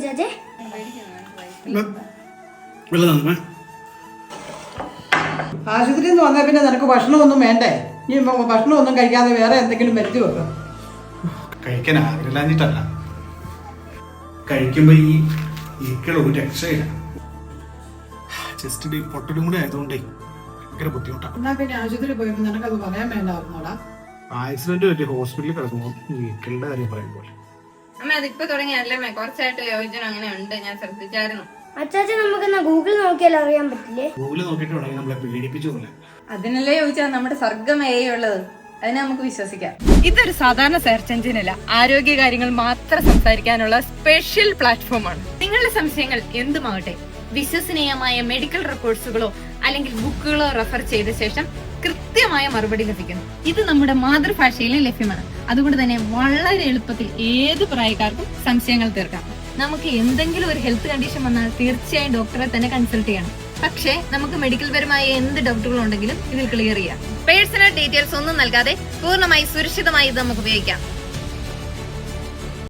ചാച്ചേ? ആശുപത്രിയിൽ നിന്ന് വന്നാൽ പിന്നെ നിനക്ക് ഭക്ഷണമൊന്നും വേണ്ടേ? നീ ഭക്ഷണമൊന്നും കഴിക്കാതെ വേറെ എന്തെങ്കിലും വരുത്തി വെക്കാം. കഴിക്കാൻ ആഗ്രഹിച്ചിട്ടല്ല, കഴിക്കുമ്പോ ഈ ഈക്കൾ ഒരു രക്ഷയില്ല. ചെസ്റ്റിന്റെ പൊട്ടലും കൂടെ ആയതുകൊണ്ടേ ഭയങ്കര ബുദ്ധിമുട്ടാണ്. എന്നാ പിന്നെ ആശുപത്രിയിൽ പോയപ്പോ നിനക്കത് പറയാൻ വേണ്ടായിരുന്നോടാ? ആക്സിഡന്റ് പറ്റി ഹോസ്പിറ്റലിൽ കിടക്കുമ്പോൾ ഈക്കളുടെ കാര്യം പറയുമ്പോൾ അമ്മ അതിപ്പോ തുടങ്ങിയല്ലേ, കുറച്ചായിട്ട് യോജന അങ്ങനെ ഉണ്ട്, ഞാൻ ശ്രദ്ധിച്ചായിരുന്നു. അച്ചാച്ചൻ നമുക്ക് എന്നാ ഗൂഗിൾ നോക്കിയാൽ അറിയാൻ പറ്റില്ലേ? ഗൂഗിള് നോക്കിയിട്ട് വേണമെങ്കിൽ നമ്മളെ പീഡിപ്പിച്ചു പോലെ. അതിനല്ലേ ചോദിച്ചാൽ നമ്മുടെ സർഗം ഉള്ളത്, അതിനെ നമുക്ക് വിശ്വസിക്കാം. ഇതൊരു സാധാരണ സെർച്ച് എഞ്ചിൻ അല്ല, ആരോഗ്യ കാര്യങ്ങൾ മാത്രം സംസാരിക്കാനുള്ള സ്പെഷ്യൽ പ്ലാറ്റ്ഫോമാണ്. നിങ്ങളുടെ സംശയങ്ങൾ എന്തുമാകട്ടെ, വിശ്വസനീയമായ മെഡിക്കൽ റിപ്പോർട്ട്സുകളോ അല്ലെങ്കിൽ ബുക്കുകളോ റെഫർ ചെയ്ത ശേഷം കൃത്യമായ മറുപടി ലഭിക്കുന്നു. ഇത് നമ്മുടെ മാതൃഭാഷയിലും ലഭ്യമാണ്. അതുകൊണ്ട് തന്നെ വളരെ എളുപ്പത്തിൽ ഏത് പ്രായക്കാർക്കും സംശയങ്ങൾ തീർക്കാം. നമുക്ക് എന്തെങ്കിലും ഒരു ഹെൽത്ത് കണ്ടീഷൻ വന്നാൽ തീർച്ചയായും ഡോക്ടറെ തന്നെ കൺസൾട്ട് ചെയ്യണം. പക്ഷേ നമുക്ക് മെഡിക്കൽ പരമായ എന്ത് ഡൗട്ടുകൾ ഉണ്ടെങ്കിലും ഇതിൽ ക്ലിയർ ചെയ്യാം. പേഴ്സണൽ ഡീറ്റെയിൽസ് ഒന്നും നൽകാതെ പൂർണ്ണമായി സുരക്ഷിതമായി ഇത് നമുക്ക് ഉപയോഗിക്കാം.